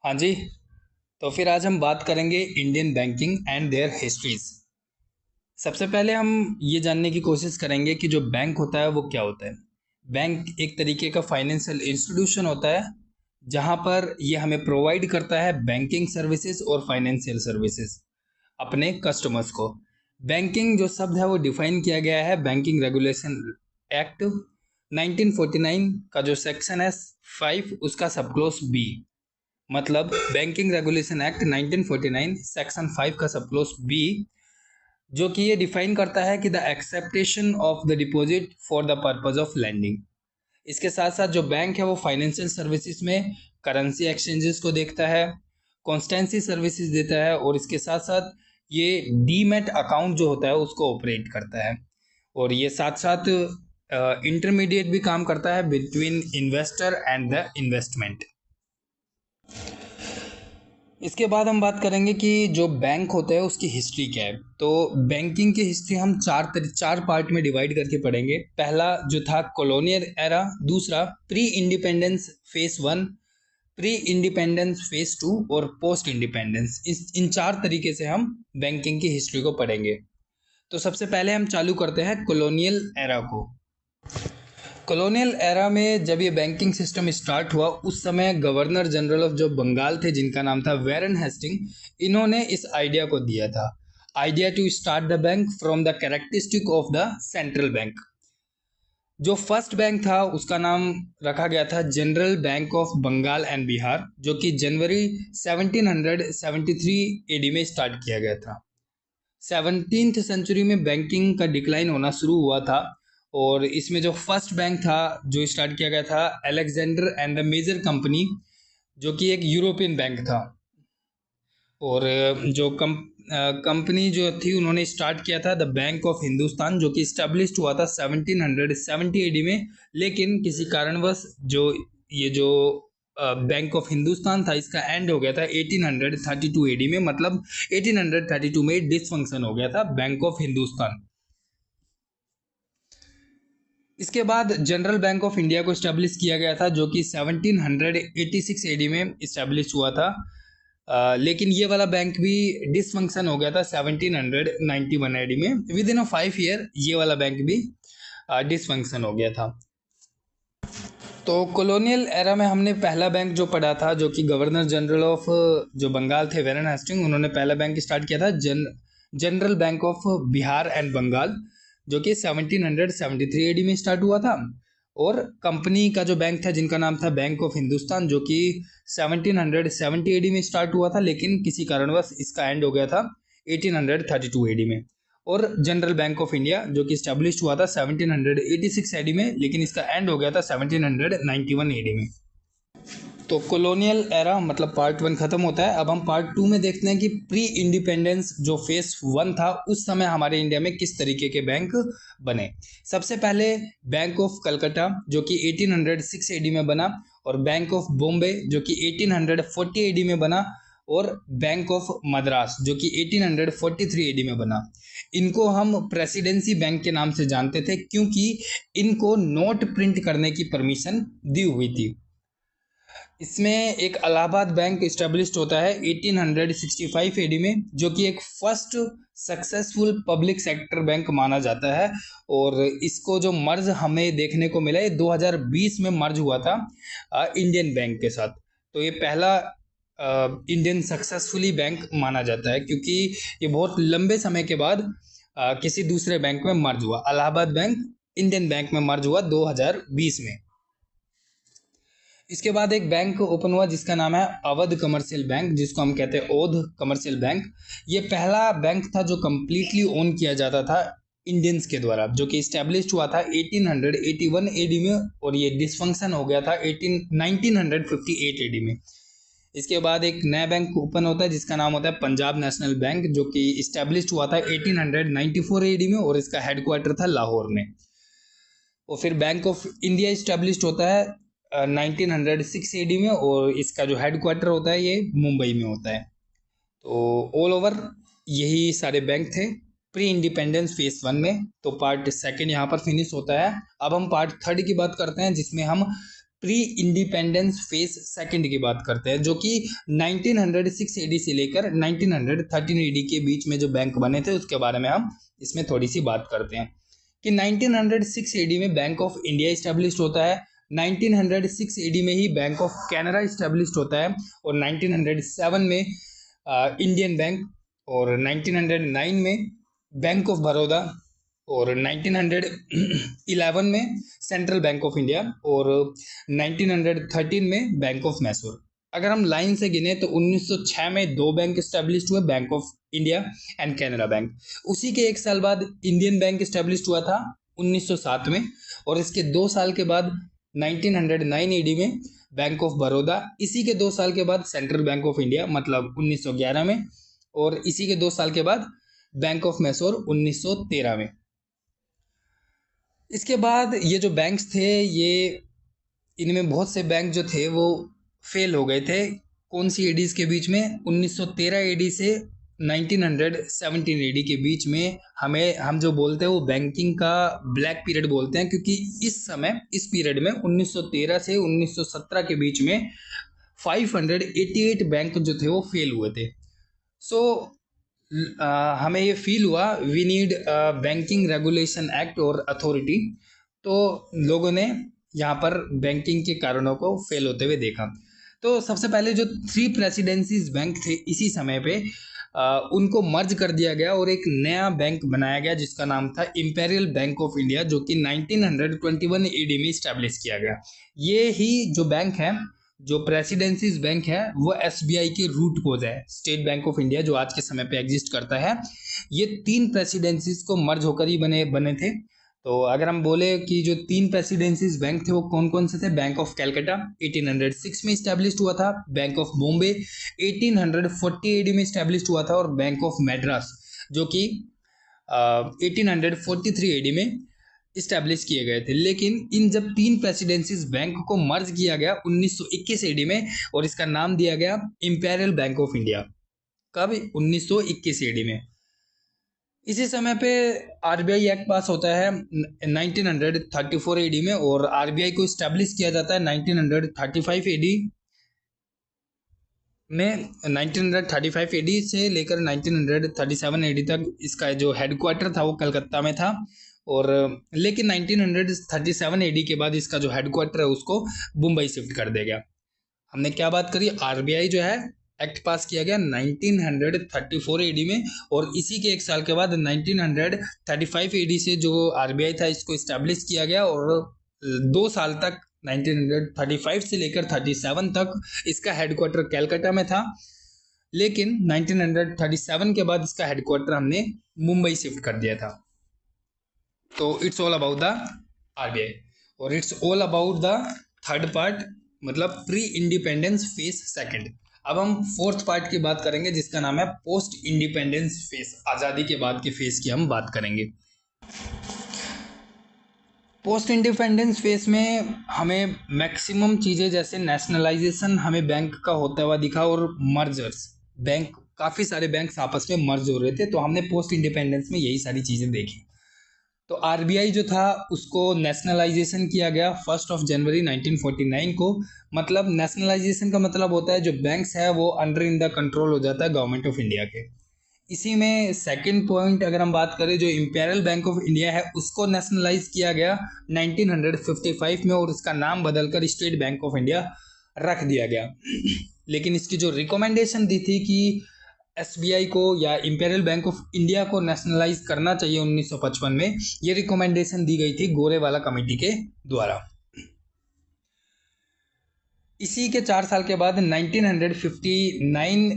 हाँ जी। तो फिर आज हम बात करेंगे Indian banking and their histories. सबसे पहले हम ये जानने की कोशिश करेंगे कि जो बैंक होता है वो क्या होता है। बैंक एक तरीके का फाइनेंशियल इंस्टीट्यूशन होता है जहाँ पर ये हमें प्रोवाइड करता है बैंकिंग सर्विसेज और फाइनेंशियल सर्विसेज अपने कस्टमर्स को। बैंकिंग जो शब्द है वो डिफाइन किया गया है बैंकिंग रेगुलेशन एक्ट 1949 का जो सेक्शन है 5 उसका सब क्लोज बी। मतलब बैंकिंग रेगुलेशन एक्ट 1949 सेक्शन 5 का सब क्लोज बी जो कि ये डिफाइन करता है कि the acceptation of the deposit for the purpose of lending. इसके साथ साथ जो बैंक है वो फाइनेंशियल सर्विसेज में करेंसी एक्सचेंजेस को देखता है, कॉन्स्टेंसी सर्विसेज देता है और इसके साथ साथ ये डीमैट अकाउंट जो होता है उसको ऑपरेट करता है। और ये साथ साथ इंटरमीडिएट भी काम करता है between investor and the investment. इसके बाद हम बात करेंगे कि जो बैंक होता है उसकी हिस्ट्री क्या है। तो बैंकिंग की हिस्ट्री हम चार पार्ट में डिवाइड करके पढ़ेंगे। पहला जो था कॉलोनियल एरा, दूसरा pre independence phase one, pre independence phase two और पोस्ट इंडिपेंडेंस। इन चार तरीके से हम बैंकिंग की हिस्ट्री को पढ़ेंगे। तो सबसे पहले हम चालू करते हैं कॉलोनियल एरा को। कॉलोनियल एरा में जब ये बैंकिंग सिस्टम स्टार्ट हुआ उस समय गवर्नर जनरल ऑफ जो बंगाल थे जिनका नाम था वैरन हेस्टिंग, इन्होंने इस आइडिया को दिया था, idea to start the bank from the characteristic of the central bank. जो फर्स्ट बैंक था उसका नाम रखा गया था General Bank of Bengal and Bihar, जो कि जनवरी 1773 एडी में स्टार्ट किया गया था। 17th सेंचुरी में बैंकिंग का डिक्लाइन होना शुरू हुआ था और इसमें जो फर्स्ट बैंक था जो स्टार्ट किया गया था Alexander and the major company, जो कि एक यूरोपियन बैंक था। और जो कंपनी जो थी उन्होंने स्टार्ट किया था द बैंक ऑफ हिंदुस्तान, जो कि स्टैब्लिश्ड हुआ था 1770 एडी में। लेकिन किसी कारणवश जो बैंक ऑफ हिंदुस्तान था इसका एंड हो गया था 1832 एडी में। मतलब 1832 में डिसफंक्शन हो गया था बैंक ऑफ हिंदुस्तान। इसके बाद जनरल बैंक ऑफ इंडिया को इस्टेब्लिश किया गया था जो कि 1786 एडी में इस्टेब्लिश हुआ था। लेकिन ये वाला बैंक भी डिसफंक्शन हो गया था 1791 एडी में। विद इन 5 ईयर ये वाला बैंक भी डिसफंक्शन हो गया था। तो कॉलोनियल एरा में हमने पहला बैंक जो पढ़ा था जो कि गवर्नर जनरल ऑफ जो बंगाल थे वैरन हेस्टिंग, उन्होंने पहला बैंक स्टार्ट किया था General Bank of Bihar and Bengal, जो कि 1773 एडी में स्टार्ट हुआ था। और कंपनी का जो बैंक था जिनका नाम था बैंक ऑफ हिंदुस्तान, जो कि 1770 एडी में स्टार्ट हुआ था, लेकिन किसी कारणवश इसका एंड हो गया था 1832 एडी में। और जनरल बैंक ऑफ इंडिया जो कि स्टैब्लिश हुआ था 1786 एडी में, लेकिन इसका एंड हो गया था 1791 एडी में। तो कॉलोनियल एरा मतलब पार्ट वन खत्म होता है। अब हम पार्ट टू में देखते हैं कि प्री इंडिपेंडेंस जो फेज वन था उस समय हमारे इंडिया में किस तरीके के बैंक बने। सबसे पहले बैंक ऑफ कलकत्ता जो कि 1806 एडी में बना, और बैंक ऑफ बॉम्बे जो कि 1840 एडी में बना, और बैंक ऑफ मद्रास जो कि 1843 एडी में बना। इनको हम प्रेसिडेंसी बैंक के नाम से जानते थे क्योंकि इनको नोट प्रिंट करने की परमिशन दी हुई थी। इसमें एक इलाहाबाद बैंक इस्टेब्लिश्ड होता है 1865 एडी में, जो कि एक first successful public sector bank माना जाता है। और इसको जो मर्ज हमें देखने को मिला है 2020 में मर्ज हुआ था इंडियन बैंक के साथ। तो ये पहला इंडियन सक्सेसफुली बैंक माना जाता है क्योंकि ये बहुत लंबे समय के बाद किसी दूसरे बैंक में मर्ज हुआ। इलाहाबाद बैंक इंडियन बैंक में मर्ज हुआ 2020 में। इसके बाद एक बैंक ओपन हुआ जिसका नाम है अवध कमर्शियल बैंक, जिसको हम कहते हैं ओध कमर्शियल बैंक। ये पहला बैंक था जो कम्प्लीटली ओन किया जाता था इंडियंस के द्वारा, जो कि इस्टेब्लिश हुआ था 1881 एडी में, और ये डिसफंक्शन हो गया था 1958 एडी में। इसके बाद एक नया बैंक ओपन होता है जिसका नाम होता है पंजाब नेशनल बैंक, जो कि इस्टेब्लिश हुआ था 1894 एडी में, और इसका हेडक्वार्टर था लाहौर में। और फिर बैंक ऑफ इंडिया इस्टेब्लिश होता है 1906 एडी में, और इसका जो हेडक्वार्टर होता है ये मुंबई में होता है। तो ऑल ओवर यही सारे बैंक थे प्री इंडिपेंडेंस फेज वन में। तो पार्ट सेकंड यहाँ पर फिनिश होता है। अब हम पार्ट थर्ड की बात करते हैं जिसमें हम प्री इंडिपेंडेंस फेज सेकंड की बात करते हैं, जो कि 1906 एडी से लेकर 1913 एडी के बीच में जो बैंक बने थे उसके बारे में हम इसमें थोड़ी सी बात करते हैं कि 1906 एडी में बैंक ऑफ इंडिया इस्टेब्लिश होता है, 1906 एडी में ही बैंक ऑफ कनाडा इस्टेब्लिश होता है, और 1907 में इंडियन बैंक, और 1909 में बैंक ऑफ बड़ौदा, और 1911 में सेंट्रल बैंक ऑफ इंडिया, और 1913 में बैंक ऑफ मैसूर। अगर हम लाइन से गिने तो 1906 में दो बैंक इस्टेब्लिश हुए, bank of India and Canara bank. उसी के एक साल बाद इंडियन बैंक इस्टेब्लिश हुआ था 1907 में, और इसके 2 साल के बाद 1909 एडी में बैंक ऑफ बड़ौदा। इसी के 2 साल के बाद सेंट्रल बैंक ऑफ इंडिया मतलब 1911 में, और इसी के 2 साल के बाद बैंक ऑफ मैसूर 1913 में। इसके बाद ये जो बैंक्स थे, ये इनमें बहुत से बैंक जो थे वो फेल हो गए थे। कौन सी एडीज के बीच में? 1913 एडी से 1917 एडी के बीच में हम जो बोलते हैं वो बैंकिंग का ब्लैक पीरियड बोलते हैं, क्योंकि इस पीरियड में 1913 से 1917 के बीच में 588 बैंक जो थे वो फेल हुए थे। सो हमें ये फील हुआ we need banking regulation act और अथॉरिटी। तो लोगों ने यहाँ पर बैंकिंग के कारणों को फेल होते हुए देखा। तो सबसे पहले जो 3 प्रेसिडेंसीज बैंक थे इसी समय पे उनको मर्ज कर दिया गया और एक नया बैंक बनाया गया जिसका नाम था इंपीरियल बैंक ऑफ इंडिया, जो कि 1921 एडी में इस्टेब्लिश किया गया। ये ही जो बैंक है, जो प्रेसिडेंसीज बैंक है, वो एसबीआई के रूट कोज है, स्टेट बैंक ऑफ इंडिया जो आज के समय पे एग्जिस्ट करता है। ये 3 प्रेसिडेंसीज को मर्ज होकर ही बने थे। तो अगर हम बोले कि जो 3 प्रेसिडेंसीज बैंक थे वो कौन कौन से थे? बैंक ऑफ कैलकाटा 1806 में इस्टेब्लिश हुआ था, बैंक ऑफ बॉम्बे 1840 एडी में इस्टेब्लिश हुआ था, और बैंक ऑफ मैड्रास जो कि 1843 एडी में इस्टेब्लिश किए गए थे। लेकिन इन जब 3 प्रेसिडेंसीज बैंक को मर्ज किया गया 1921 एडी में, और इसका नाम दिया गया इंपीरियल बैंक ऑफ इंडिया। कब? 1921 एडी में। इसी समय पे आरबीआई एक्ट पास होता है 1934 एडी में, और आरबीआई को इस्टेब्लिश किया जाता है 1935 एडी में। 1935 एडी से लेकर 1937 एडी तक इसका जो हेडक्वार्टर था वो कलकत्ता में था, और लेकिन 1937 एडी के बाद इसका जो हेडक्वार्टर है उसको मुंबई शिफ्ट कर दिया गया। हमने क्या बात करी? आरबीआई जो है एक्ट पास किया गया 1934 एडी में, और इसी के एक साल के बाद 1935 एडी से जो आरबीआई था इसको इस्टेब्लिश किया गया, और 2 साल तक 1935 से लेकर 37 तक इसका हेडक्वार्टर कैलकाटा में था। लेकिन 1937 के बाद इसका हेडक्वार्टर हमने मुंबई शिफ्ट कर दिया था। तो it's all about the RBI, और it's all about the third part, मतलब प्री इंडिपेंडेंस फेज सेकंड। अब हम फोर्थ पार्ट की बात करेंगे जिसका नाम है पोस्ट इंडिपेंडेंस फेज, आज़ादी के बाद के फेज की हम बात करेंगे। पोस्ट इंडिपेंडेंस फेज में हमें मैक्सिमम चीज़ें जैसे नेशनलाइजेशन हमें बैंक का होता हुआ दिखा, और मर्जर्स, बैंक काफ़ी सारे बैंक्स आपस में मर्ज हो रहे थे। तो हमने पोस्ट इंडिपेंडेंस में यही सारी चीज़ें देखी। तो आरबीआई जो था उसको नेशनलाइजेशन किया गया 1 जनवरी 1949 को। मतलब नेशनलाइजेशन का मतलब होता है जो बैंक्स है वो अंडर इन द कंट्रोल हो जाता है गवर्नमेंट ऑफ इंडिया के। इसी में सेकंड पॉइंट अगर हम बात करें, जो इंपीरियल बैंक ऑफ इंडिया है उसको नेशनलाइज किया गया 1955 में, और इसका नाम बदलकर स्टेट बैंक ऑफ इंडिया रख दिया गया। लेकिन इसकी जो रिकमेंडेशन दी थी कि एसबीआई को या इंपीरियल बैंक ऑफ इंडिया को नेशनलाइज करना चाहिए 1955 में, ये रिकमेंडेशन दी गई थी गोरेवाला कमेटी के द्वारा। इसी के 4 साल के बाद 1959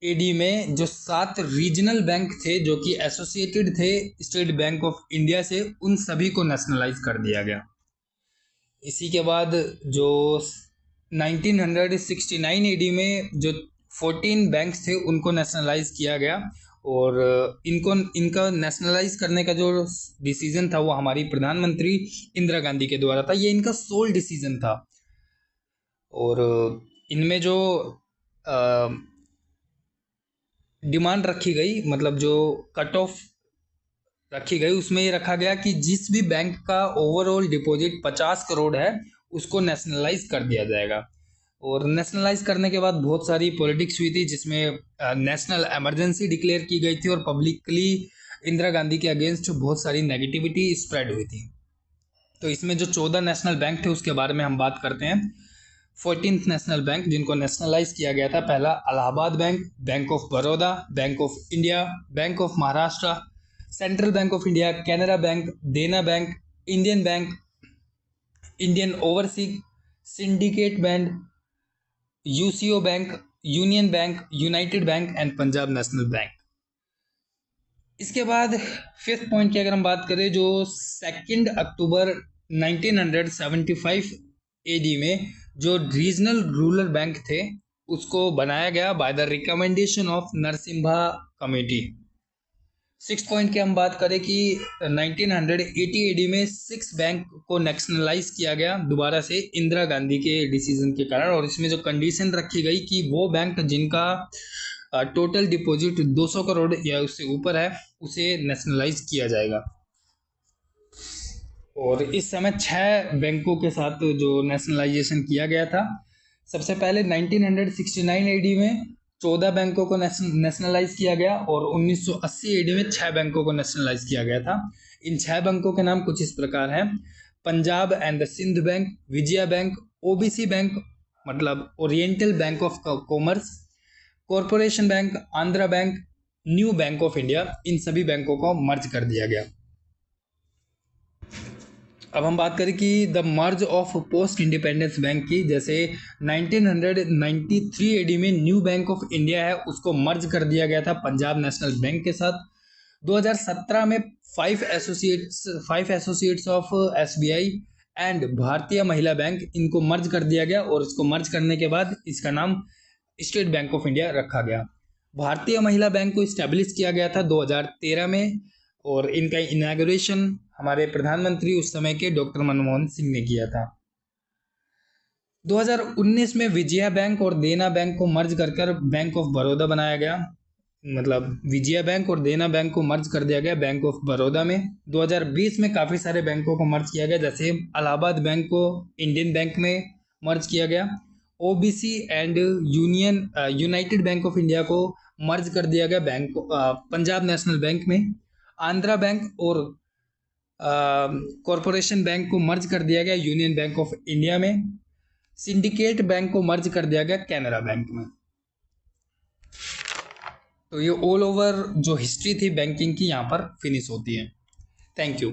एडी में जो 7 रीजनल बैंक थे जो कि एसोसिएटेड थे स्टेट बैंक ऑफ इंडिया से, उन सभी को नेशनलाइज कर दिया गया। इसी के बाद जो 1969 एडी में जो 14 बैंक्स थे उनको नेशनलाइज किया गया, और इनका नेशनलाइज करने का जो डिसीजन था वो हमारी प्रधानमंत्री इंदिरा गांधी के द्वारा था। ये इनका सोल डिसीजन था, और इनमें जो डिमांड रखी गई, मतलब जो कट ऑफ रखी गई, उसमें ये रखा गया कि जिस भी बैंक का ओवरऑल डिपॉजिट 50 करोड़ है उसको नेशनलाइज कर दिया जाएगा। और नेशनलाइज करने के बाद बहुत सारी पॉलिटिक्स हुई थी, जिसमें नेशनल इमरजेंसी डिक्लेयर की गई थी और पब्लिकली इंदिरा गांधी के अगेंस्ट बहुत सारी नेगेटिविटी स्प्रेड हुई थी। तो इसमें जो 14 नेशनल बैंक थे उसके बारे में हम बात करते हैं। 14th नेशनल बैंक जिनको नेशनलाइज किया गया था, पहला Allahabad bank, bank of Baroda, bank of India, bank of Maharashtra, central bank of India, Canara bank, Dena bank, Indian bank, Indian overseas syndicate bank, UCO bank, union bank, united bank and Punjab national bank. इसके बाद fifth point की अगर हम बात करें, जो 2 अक्टूबर 1975 AD में जो रीजनल रूरल बैंक थे उसको बनाया गया by the recommendation of Narasimha committee. 6 point की हम बात करें कि 1980 एडी में 6 बैंक को नेशनलाइज किया गया दोबारा से इंदिरा गांधी के डिसीजन के कारण, और इसमें जो कंडीशन रखी गई कि वो बैंक जिनका टोटल डिपॉजिट 200 करोड़ या उससे ऊपर है उसे नेशनलाइज किया जाएगा। और इस समय 6 बैंकों के साथ जो नेशनलाइजेशन किया गया था। सबसे पहले 1969 एडी में 14 बैंकों को नेशनलाइज किया गया और 1980 एडी में 6 बैंकों को नेशनलाइज किया गया था। इन 6 बैंकों के नाम कुछ इस प्रकार हैं: Punjab and the Sindh bank, Vijaya bank, OBC bank मतलब oriental bank of commerce, corporation bank, Andhra bank, new bank of India. इन सभी बैंकों को मर्ज कर दिया गया। अब हम बात करें कि the merge of post independence bank की, जैसे 1993 एडी में न्यू बैंक ऑफ इंडिया है उसको मर्ज कर दिया गया था पंजाब नेशनल बैंक के साथ। 2017 में 5 एसोसिएट्स ऑफ एसबीआई एंड भारतीय महिला बैंक इनको मर्ज कर दिया गया और इसको मर्ज करने के बाद इसका नाम स्टेट बैंक ऑफ इंडिया रखा गया। भारतीय महिला बैंक को इस्टेब्लिश किया गया था 2013 में और इनका इनॉग्रेशन हमारे प्रधानमंत्री उस समय के डॉक्टर मनमोहन सिंह ने किया था। 2019 में विजया बैंक और देना बैंक को मर्ज कर बैंक ऑफ बड़ौदा बनाया गया, मतलब विजया बैंक और देना बैंक को मर्ज कर दिया गया बैंक ऑफ बड़ौदा में। 2020 में काफ़ी सारे बैंकों को मर्ज किया गया, जैसे इलाहाबाद बैंक को इंडियन बैंक में मर्ज किया गया, OBC and United bank of India को मर्ज कर दिया गया बैंक पंजाब नेशनल बैंक में, आंध्रा बैंक और कॉरपोरेशन बैंक को मर्ज कर दिया गया यूनियन बैंक ऑफ इंडिया में, सिंडिकेट बैंक को मर्ज कर दिया गया कैनरा बैंक में। तो ये ऑल ओवर जो हिस्ट्री थी बैंकिंग की यहाँ पर फिनिश होती है। Thank you.